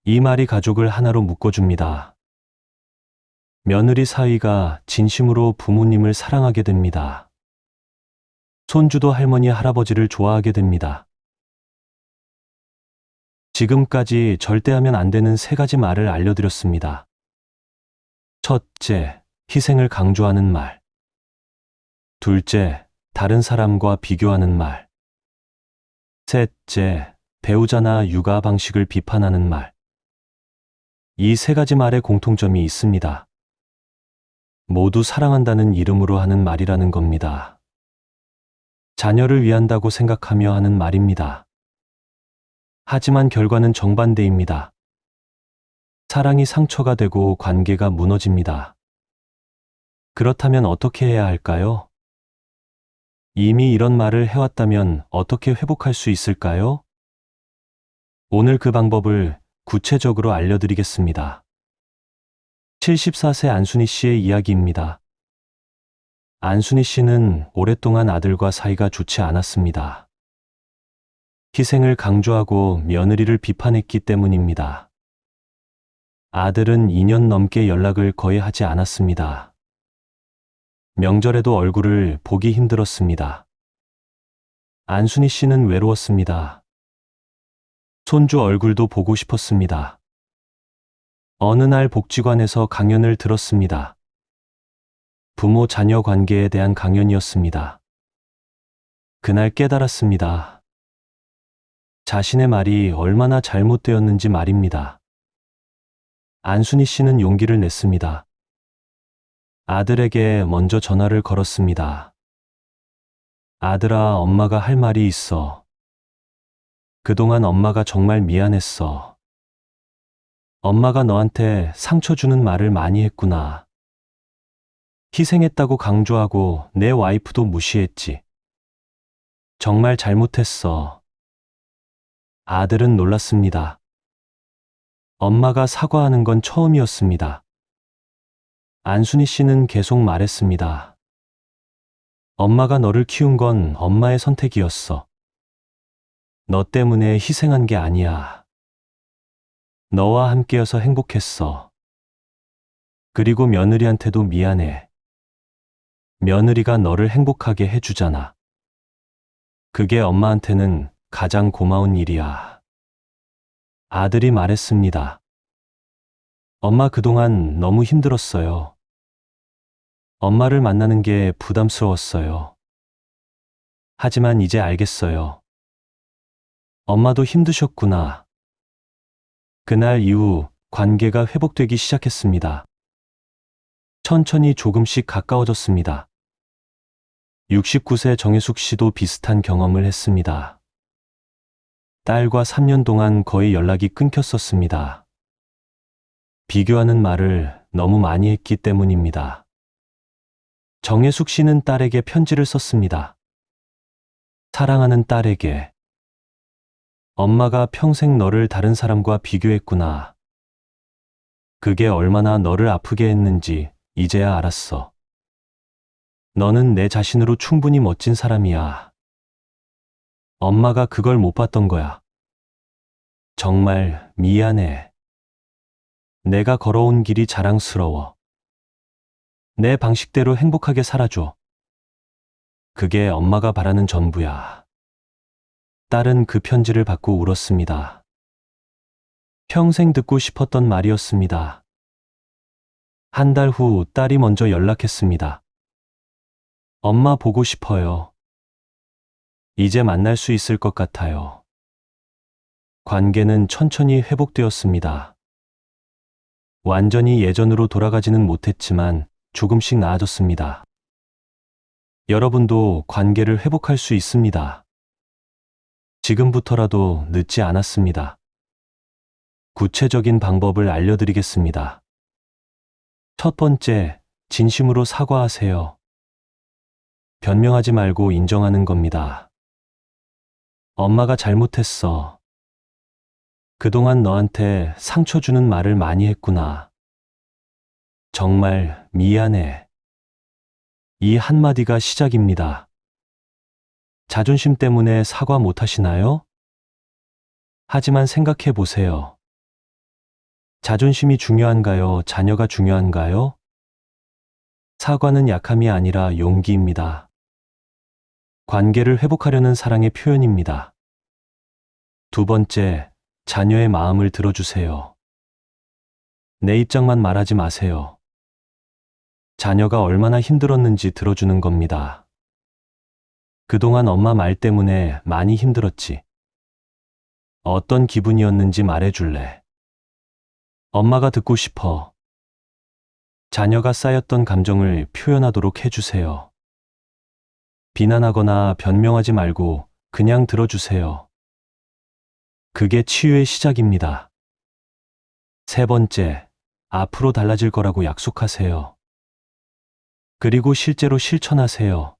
이 말이 가족을 하나로 묶어줍니다. 며느리 사위가 진심으로 부모님을 사랑하게 됩니다. 손주도 할머니, 할아버지를 좋아하게 됩니다. 지금까지 절대 하면 안 되는 3가지 말을 알려드렸습니다. 첫째, 희생을 강조하는 말. 둘째, 다른 사람과 비교하는 말. 셋째, 배우자나 육아 방식을 비판하는 말. 이 3가지 말에 공통점이 있습니다. 모두 사랑한다는 이름으로 하는 말이라는 겁니다. 자녀를 위한다고 생각하며 하는 말입니다. 하지만 결과는 정반대입니다. 사랑이 상처가 되고 관계가 무너집니다. 그렇다면 어떻게 해야 할까요? 이미 이런 말을 해왔다면 어떻게 회복할 수 있을까요? 오늘 그 방법을 구체적으로 알려드리겠습니다. 74세 안순희 씨의 이야기입니다. 안순희 씨는 오랫동안 아들과 사이가 좋지 않았습니다. 희생을 강조하고 며느리를 비판했기 때문입니다. 아들은 2년 넘게 연락을 거의 하지 않았습니다. 명절에도 얼굴을 보기 힘들었습니다. 안순희 씨는 외로웠습니다. 손주 얼굴도 보고 싶었습니다. 어느 날 복지관에서 강연을 들었습니다. 부모 자녀 관계에 대한 강연이었습니다. 그날 깨달았습니다. 자신의 말이 얼마나 잘못되었는지 말입니다. 안순희 씨는 용기를 냈습니다. 아들에게 먼저 전화를 걸었습니다. 아들아, 엄마가 할 말이 있어. 그동안 엄마가 정말 미안했어. 엄마가 너한테 상처 주는 말을 많이 했구나. 희생했다고 강조하고 내 와이프도 무시했지. 정말 잘못했어. 아들은 놀랐습니다. 엄마가 사과하는 건 처음이었습니다. 안순희 씨는 계속 말했습니다. 엄마가 너를 키운 건 엄마의 선택이었어. 너 때문에 희생한 게 아니야. 너와 함께여서 행복했어. 그리고 며느리한테도 미안해. 며느리가 너를 행복하게 해주잖아. 그게 엄마한테는 가장 고마운 일이야. 아들이 말했습니다. 엄마 그동안 너무 힘들었어요. 엄마를 만나는 게 부담스러웠어요. 하지만 이제 알겠어요. 엄마도 힘드셨구나. 그날 이후 관계가 회복되기 시작했습니다. 천천히 조금씩 가까워졌습니다. 69세 정혜숙 씨도 비슷한 경험을 했습니다. 딸과 3년 동안 거의 연락이 끊겼었습니다. 비교하는 말을 너무 많이 했기 때문입니다. 정혜숙 씨는 딸에게 편지를 썼습니다. 사랑하는 딸에게. 엄마가 평생 너를 다른 사람과 비교했구나. 그게 얼마나 너를 아프게 했는지 이제야 알았어. 너는 내 자신으로 충분히 멋진 사람이야. 엄마가 그걸 못 봤던 거야. 정말 미안해. 내가 걸어온 길이 자랑스러워. 내 방식대로 행복하게 살아줘. 그게 엄마가 바라는 전부야. 딸은 그 편지를 받고 울었습니다. 평생 듣고 싶었던 말이었습니다. 한 달 후 딸이 먼저 연락했습니다. 엄마 보고 싶어요. 이제 만날 수 있을 것 같아요. 관계는 천천히 회복되었습니다. 완전히 예전으로 돌아가지는 못했지만 조금씩 나아졌습니다. 여러분도 관계를 회복할 수 있습니다. 지금부터라도 늦지 않았습니다. 구체적인 방법을 알려드리겠습니다. 첫 번째, 진심으로 사과하세요. 변명하지 말고 인정하는 겁니다. 엄마가 잘못했어. 그동안 너한테 상처 주는 말을 많이 했구나. 정말 미안해. 이 한마디가 시작입니다. 자존심 때문에 사과 못 하시나요? 하지만 생각해 보세요. 자존심이 중요한가요? 자녀가 중요한가요? 사과는 약함이 아니라 용기입니다. 관계를 회복하려는 사랑의 표현입니다. 두 번째, 자녀의 마음을 들어주세요. 내 입장만 말하지 마세요. 자녀가 얼마나 힘들었는지 들어주는 겁니다. 그동안 엄마 말 때문에 많이 힘들었지. 어떤 기분이었는지 말해줄래? 엄마가 듣고 싶어. 자녀가 쌓였던 감정을 표현하도록 해주세요. 비난하거나 변명하지 말고 그냥 들어주세요. 그게 치유의 시작입니다. 세 번째, 앞으로 달라질 거라고 약속하세요. 그리고 실제로 실천하세요.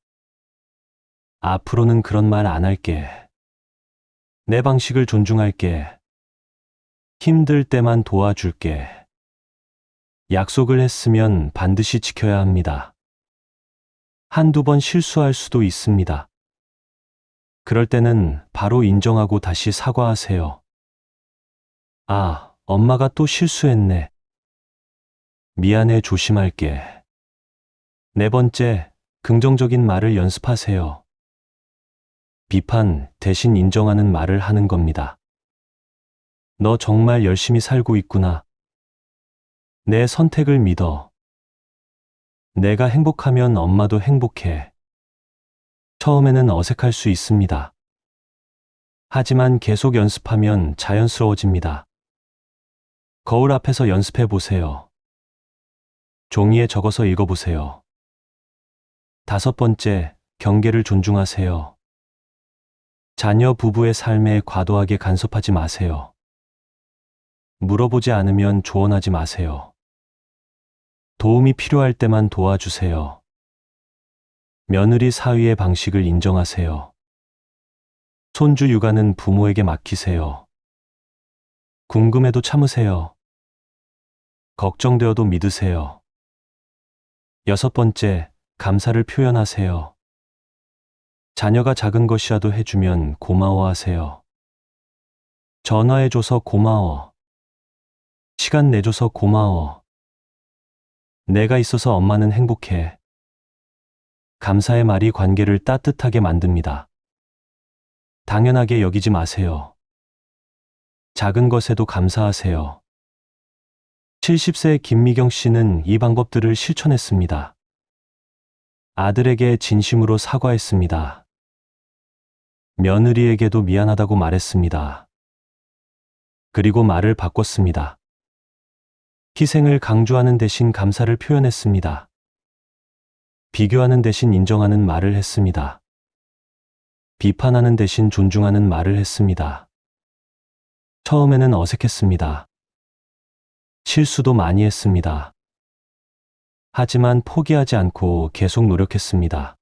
앞으로는 그런 말 안 할게. 내 방식을 존중할게. 힘들 때만 도와줄게. 약속을 했으면 반드시 지켜야 합니다. 한두 번 실수할 수도 있습니다. 그럴 때는 바로 인정하고 다시 사과하세요. 아, 엄마가 또 실수했네. 미안해, 조심할게. 네 번째, 긍정적인 말을 연습하세요. 비판 대신 인정하는 말을 하는 겁니다. 너 정말 열심히 살고 있구나. 내 선택을 믿어. 내가 행복하면 엄마도 행복해. 처음에는 어색할 수 있습니다. 하지만 계속 연습하면 자연스러워집니다. 거울 앞에서 연습해 보세요. 종이에 적어서 읽어보세요. 다섯 번째, 경계를 존중하세요. 자녀 부부의 삶에 과도하게 간섭하지 마세요. 물어보지 않으면 조언하지 마세요. 도움이 필요할 때만 도와주세요. 며느리 사위의 방식을 인정하세요. 손주 육아는 부모에게 맡기세요. 궁금해도 참으세요. 걱정되어도 믿으세요. 여섯 번째, 감사를 표현하세요. 자녀가 작은 것이라도 해주면 고마워하세요. 전화해줘서 고마워. 시간 내줘서 고마워. 내가 있어서 엄마는 행복해. 감사의 말이 관계를 따뜻하게 만듭니다. 당연하게 여기지 마세요. 작은 것에도 감사하세요. 70세 김미경 씨는 이 방법들을 실천했습니다. 아들에게 진심으로 사과했습니다. 며느리에게도 미안하다고 말했습니다. 그리고 말을 바꿨습니다. 희생을 강조하는 대신 감사를 표현했습니다. 비교하는 대신 인정하는 말을 했습니다. 비판하는 대신 존중하는 말을 했습니다. 처음에는 어색했습니다. 실수도 많이 했습니다. 하지만 포기하지 않고 계속 노력했습니다.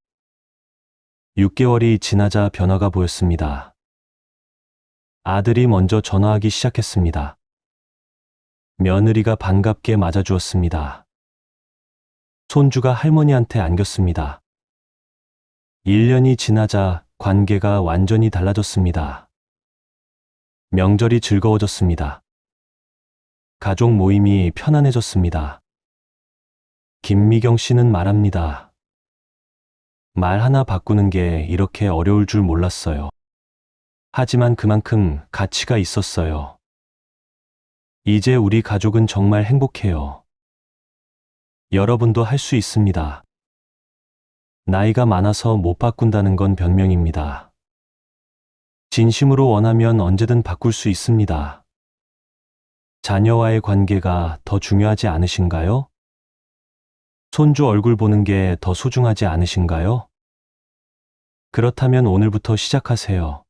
6개월이 지나자 변화가 보였습니다. 아들이 먼저 전화하기 시작했습니다. 며느리가 반갑게 맞아주었습니다. 손주가 할머니한테 안겼습니다. 1년이 지나자 관계가 완전히 달라졌습니다. 명절이 즐거워졌습니다. 가족 모임이 편안해졌습니다. 김미경 씨는 말합니다. 말 하나 바꾸는 게 이렇게 어려울 줄 몰랐어요. 하지만 그만큼 가치가 있었어요. 이제 우리 가족은 정말 행복해요. 여러분도 할 수 있습니다. 나이가 많아서 못 바꾼다는 건 변명입니다. 진심으로 원하면 언제든 바꿀 수 있습니다. 자녀와의 관계가 더 중요하지 않으신가요? 손주 얼굴 보는 게 더 소중하지 않으신가요? 그렇다면 오늘부터 시작하세요.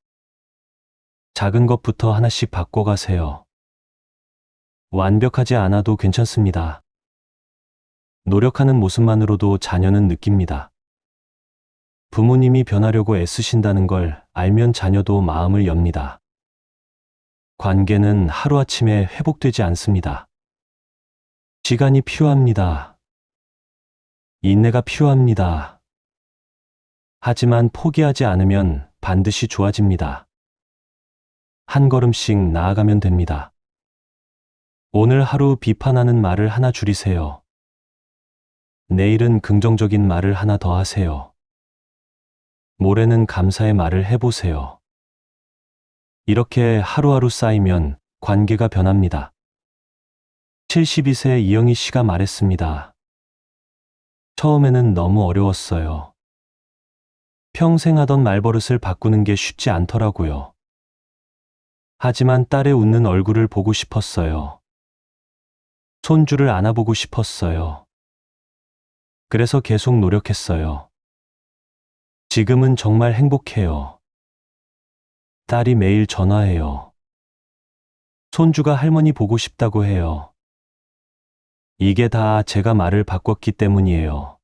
작은 것부터 하나씩 바꿔가세요. 완벽하지 않아도 괜찮습니다. 노력하는 모습만으로도 자녀는 느낍니다. 부모님이 변하려고 애쓰신다는 걸 알면 자녀도 마음을 엽니다. 관계는 하루아침에 회복되지 않습니다. 시간이 필요합니다. 인내가 필요합니다. 하지만 포기하지 않으면 반드시 좋아집니다. 한 걸음씩 나아가면 됩니다. 오늘 하루 비판하는 말을 하나 줄이세요. 내일은 긍정적인 말을 하나 더 하세요. 모레는 감사의 말을 해보세요. 이렇게 하루하루 쌓이면 관계가 변합니다. 72세 이영희 씨가 말했습니다. 처음에는 너무 어려웠어요. 평생 하던 말버릇을 바꾸는 게 쉽지 않더라고요. 하지만 딸의 웃는 얼굴을 보고 싶었어요. 손주를 안아보고 싶었어요. 그래서 계속 노력했어요. 지금은 정말 행복해요. 딸이 매일 전화해요. 손주가 할머니 보고 싶다고 해요. 이게 다 제가 말을 바꿨기 때문이에요.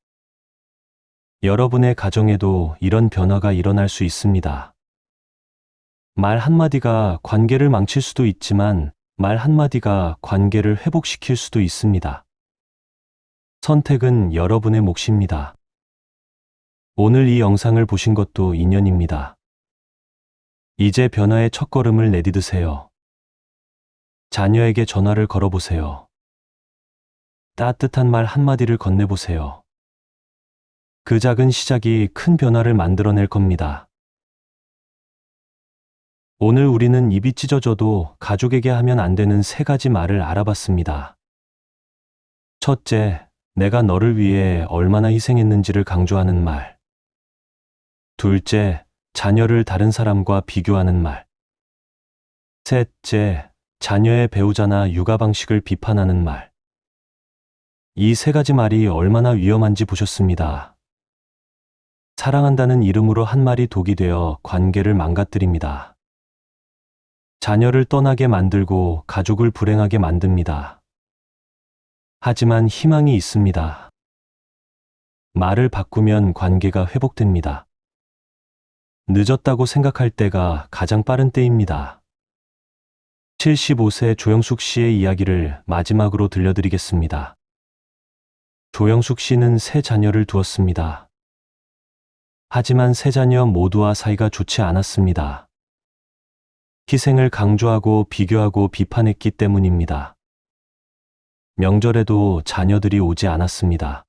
여러분의 가정에도 이런 변화가 일어날 수 있습니다. 말 한마디가 관계를 망칠 수도 있지만 말 한마디가 관계를 회복시킬 수도 있습니다. 선택은 여러분의 몫입니다. 오늘 이 영상을 보신 것도 인연입니다. 이제 변화의 첫걸음을 내디드세요. 자녀에게 전화를 걸어보세요. 따뜻한 말 한마디를 건네보세요. 그 작은 시작이 큰 변화를 만들어낼 겁니다. 오늘 우리는 입이 찢어져도 가족에게 하면 안 되는 3가지 말을 알아봤습니다. 첫째, 내가 너를 위해 얼마나 희생했는지를 강조하는 말. 둘째, 자녀를 다른 사람과 비교하는 말. 셋째, 자녀의 배우자나 육아 방식을 비판하는 말. 이 3가지 말이 얼마나 위험한지 보셨습니다. 사랑한다는 이름으로 한 말이 독이 되어 관계를 망가뜨립니다. 자녀를 떠나게 만들고 가족을 불행하게 만듭니다. 하지만 희망이 있습니다. 말을 바꾸면 관계가 회복됩니다. 늦었다고 생각할 때가 가장 빠른 때입니다. 75세 조영숙 씨의 이야기를 마지막으로 들려드리겠습니다. 조영숙 씨는 3자녀를 두었습니다. 하지만 3자녀 모두와 사이가 좋지 않았습니다. 희생을 강조하고 비교하고 비판했기 때문입니다. 명절에도 자녀들이 오지 않았습니다.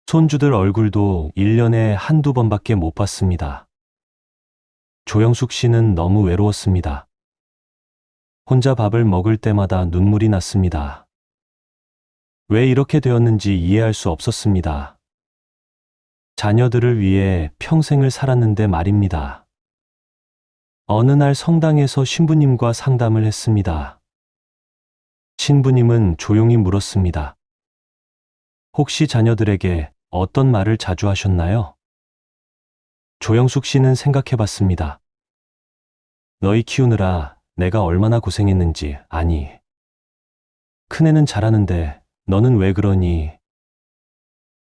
손주들 얼굴도 1년에 한두 번밖에 못 봤습니다. 조영숙 씨는 너무 외로웠습니다. 혼자 밥을 먹을 때마다 눈물이 났습니다. 왜 이렇게 되었는지 이해할 수 없었습니다. 자녀들을 위해 평생을 살았는데 말입니다. 어느 날 성당에서 신부님과 상담을 했습니다. 신부님은 조용히 물었습니다. 혹시 자녀들에게 어떤 말을 자주 하셨나요? 조영숙 씨는 생각해 봤습니다. 너희 키우느라 내가 얼마나 고생했는지 아니. 큰애는 잘하는데 너는 왜 그러니?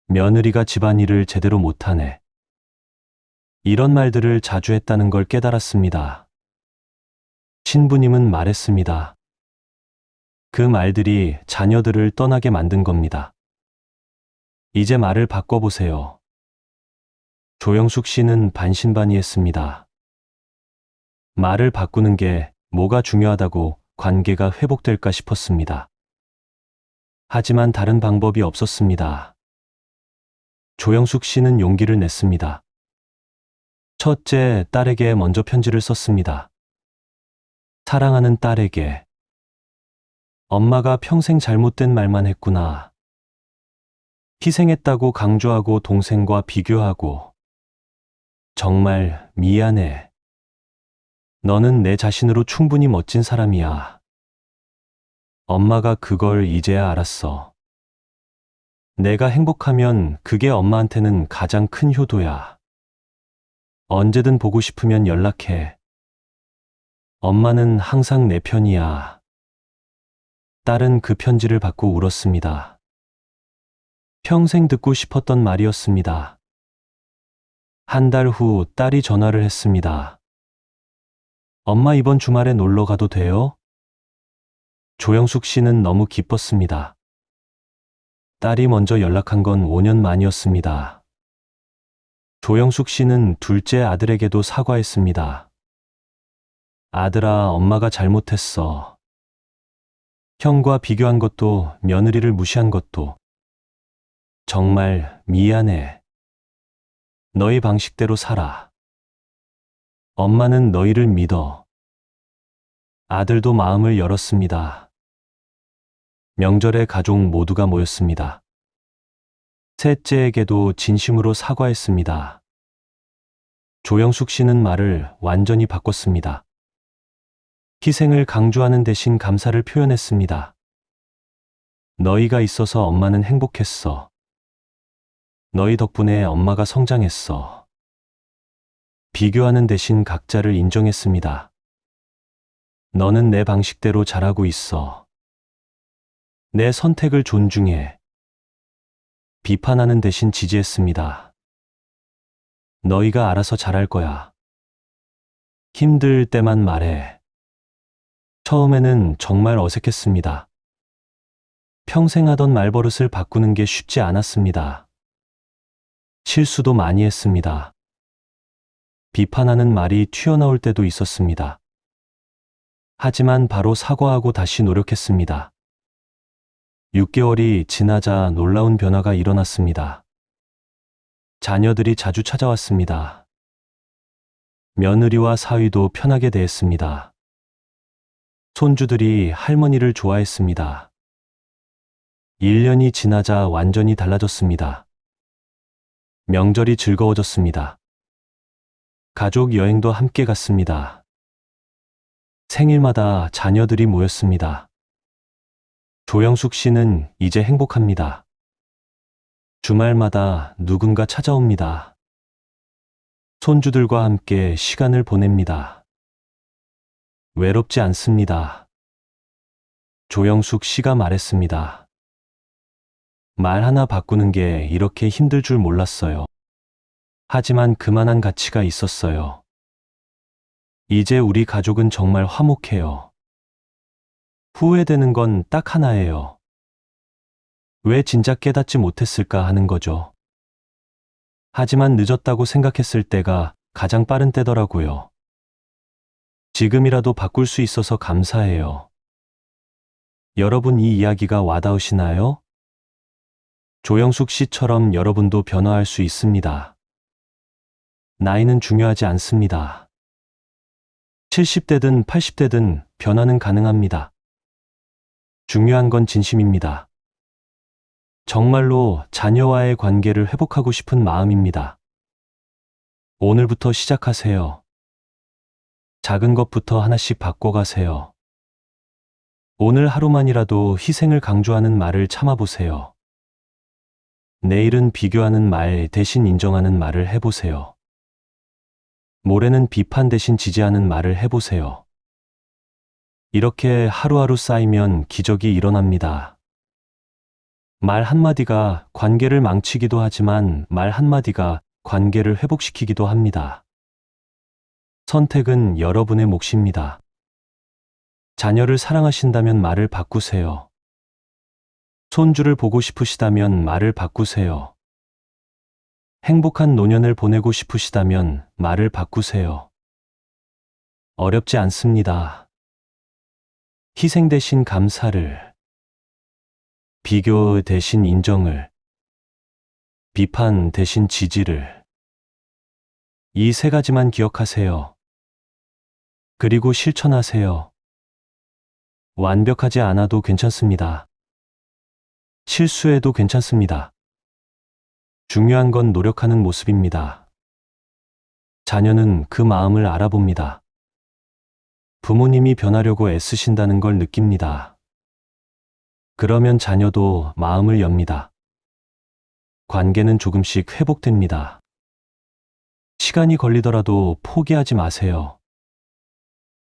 며느리가 집안일을 제대로 못하네. 이런 말들을 자주 했다는 걸 깨달았습니다. 신부님은 말했습니다. 그 말들이 자녀들을 떠나게 만든 겁니다. 이제 말을 바꿔보세요. 조영숙 씨는 반신반의했습니다. 말을 바꾸는 게 뭐가 중요하다고 관계가 회복될까 싶었습니다. 하지만 다른 방법이 없었습니다. 조영숙 씨는 용기를 냈습니다. 첫째, 딸에게 먼저 편지를 썼습니다. 사랑하는 딸에게. 엄마가 평생 잘못된 말만 했구나. 희생했다고 강조하고 동생과 비교하고. 정말 미안해. 너는 내 자신으로 충분히 멋진 사람이야. 엄마가 그걸 이제야 알았어. 내가 행복하면 그게 엄마한테는 가장 큰 효도야. 언제든 보고 싶으면 연락해. 엄마는 항상 내 편이야. 딸은 그 편지를 받고 울었습니다. 평생 듣고 싶었던 말이었습니다. 한 달 후 딸이 전화를 했습니다. 엄마, 이번 주말에 놀러 가도 돼요? 조영숙 씨는 너무 기뻤습니다. 딸이 먼저 연락한 건 5년 만이었습니다. 조영숙 씨는 둘째 아들에게도 사과했습니다. 아들아, 엄마가 잘못했어. 형과 비교한 것도, 며느리를 무시한 것도. 정말 미안해. 너희 방식대로 살아. 엄마는 너희를 믿어. 아들도 마음을 열었습니다. 명절에 가족 모두가 모였습니다. 셋째에게도 진심으로 사과했습니다. 조영숙 씨는 말을 완전히 바꿨습니다. 희생을 강조하는 대신 감사를 표현했습니다. 너희가 있어서 엄마는 행복했어. 너희 덕분에 엄마가 성장했어. 비교하는 대신 각자를 인정했습니다. 너는 내 방식대로 잘하고 있어. 내 선택을 존중해. 비판하는 대신 지지했습니다. 너희가 알아서 잘할 거야. 힘들 때만 말해. 처음에는 정말 어색했습니다. 평생 하던 말버릇을 바꾸는 게 쉽지 않았습니다. 실수도 많이 했습니다. 비판하는 말이 튀어나올 때도 있었습니다. 하지만 바로 사과하고 다시 노력했습니다. 6개월이 지나자 놀라운 변화가 일어났습니다. 자녀들이 자주 찾아왔습니다. 며느리와 사위도 편하게 대했습니다. 손주들이 할머니를 좋아했습니다. 1년이 지나자 완전히 달라졌습니다. 명절이 즐거워졌습니다. 가족 여행도 함께 갔습니다. 생일마다 자녀들이 모였습니다. 조영숙 씨는 이제 행복합니다. 주말마다 누군가 찾아옵니다. 손주들과 함께 시간을 보냅니다. 외롭지 않습니다. 조영숙 씨가 말했습니다. 말 하나 바꾸는 게 이렇게 힘들 줄 몰랐어요. 하지만 그만한 가치가 있었어요. 이제 우리 가족은 정말 화목해요. 후회되는 건 딱 하나예요. 왜 진작 깨닫지 못했을까 하는 거죠. 하지만 늦었다고 생각했을 때가 가장 빠른 때더라고요. 지금이라도 바꿀 수 있어서 감사해요. 여러분, 이 이야기가 와닿으시나요? 조영숙 씨처럼 여러분도 변화할 수 있습니다. 나이는 중요하지 않습니다. 70대든 80대든 변화는 가능합니다. 중요한 건 진심입니다. 정말로 자녀와의 관계를 회복하고 싶은 마음입니다. 오늘부터 시작하세요. 작은 것부터 하나씩 바꿔가세요. 오늘 하루만이라도 희생을 강조하는 말을 참아보세요. 내일은 비교하는 말 대신 인정하는 말을 해보세요. 모레는 비판 대신 지지하는 말을 해보세요. 이렇게 하루하루 쌓이면 기적이 일어납니다. 말 한마디가 관계를 망치기도 하지만 말 한마디가 관계를 회복시키기도 합니다. 선택은 여러분의 몫입니다. 자녀를 사랑하신다면 말을 바꾸세요. 손주를 보고 싶으시다면 말을 바꾸세요. 행복한 노년을 보내고 싶으시다면 말을 바꾸세요. 어렵지 않습니다. 희생 대신 감사를, 비교 대신 인정을, 비판 대신 지지를. 이 세 가지만 기억하세요. 그리고 실천하세요. 완벽하지 않아도 괜찮습니다. 실수해도 괜찮습니다. 중요한 건 노력하는 모습입니다. 자녀는 그 마음을 알아봅니다. 부모님이 변하려고 애쓰신다는 걸 느낍니다. 그러면 자녀도 마음을 엽니다. 관계는 조금씩 회복됩니다. 시간이 걸리더라도 포기하지 마세요.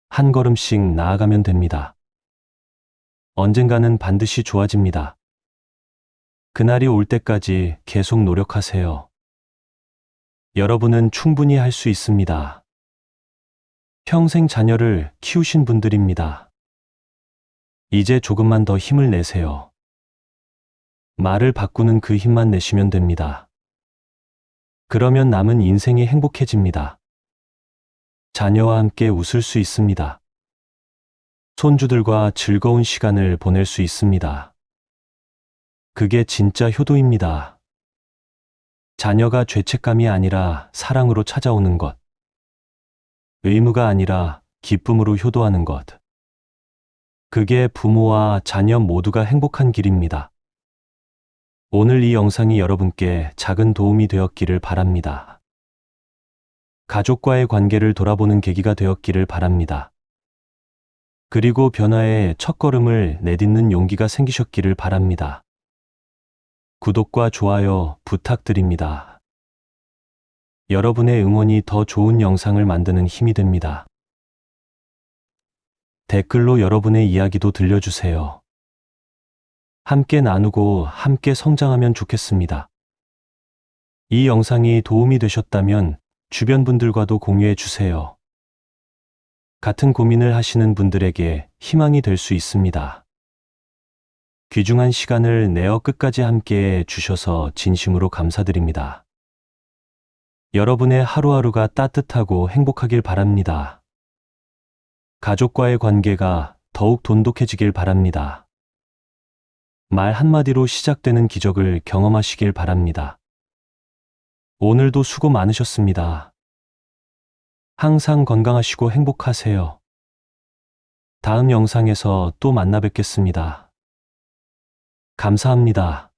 한 걸음씩 나아가면 됩니다. 언젠가는 반드시 좋아집니다. 그날이 올 때까지 계속 노력하세요. 여러분은 충분히 할 수 있습니다. 평생 자녀를 키우신 분들입니다. 이제 조금만 더 힘을 내세요. 말을 바꾸는 그 힘만 내시면 됩니다. 그러면 남은 인생이 행복해집니다. 자녀와 함께 웃을 수 있습니다. 손주들과 즐거운 시간을 보낼 수 있습니다. 그게 진짜 효도입니다. 자녀가 죄책감이 아니라 사랑으로 찾아오는 것. 의무가 아니라 기쁨으로 효도하는 것. 그게 부모와 자녀 모두가 행복한 길입니다. 오늘 이 영상이 여러분께 작은 도움이 되었기를 바랍니다. 가족과의 관계를 돌아보는 계기가 되었기를 바랍니다. 그리고 변화의 첫걸음을 내딛는 용기가 생기셨기를 바랍니다. 구독과 좋아요 부탁드립니다. 여러분의 응원이 더 좋은 영상을 만드는 힘이 됩니다. 댓글로 여러분의 이야기도 들려주세요. 함께 나누고 함께 성장하면 좋겠습니다. 이 영상이 도움이 되셨다면 주변 분들과도 공유해 주세요. 같은 고민을 하시는 분들에게 희망이 될 수 있습니다. 귀중한 시간을 내어 끝까지 함께 해 주셔서 진심으로 감사드립니다. 여러분의 하루하루가 따뜻하고 행복하길 바랍니다. 가족과의 관계가 더욱 돈독해지길 바랍니다. 말 한마디로 시작되는 기적을 경험하시길 바랍니다. 오늘도 수고 많으셨습니다. 항상 건강하시고 행복하세요. 다음 영상에서 또 만나 뵙겠습니다. 감사합니다.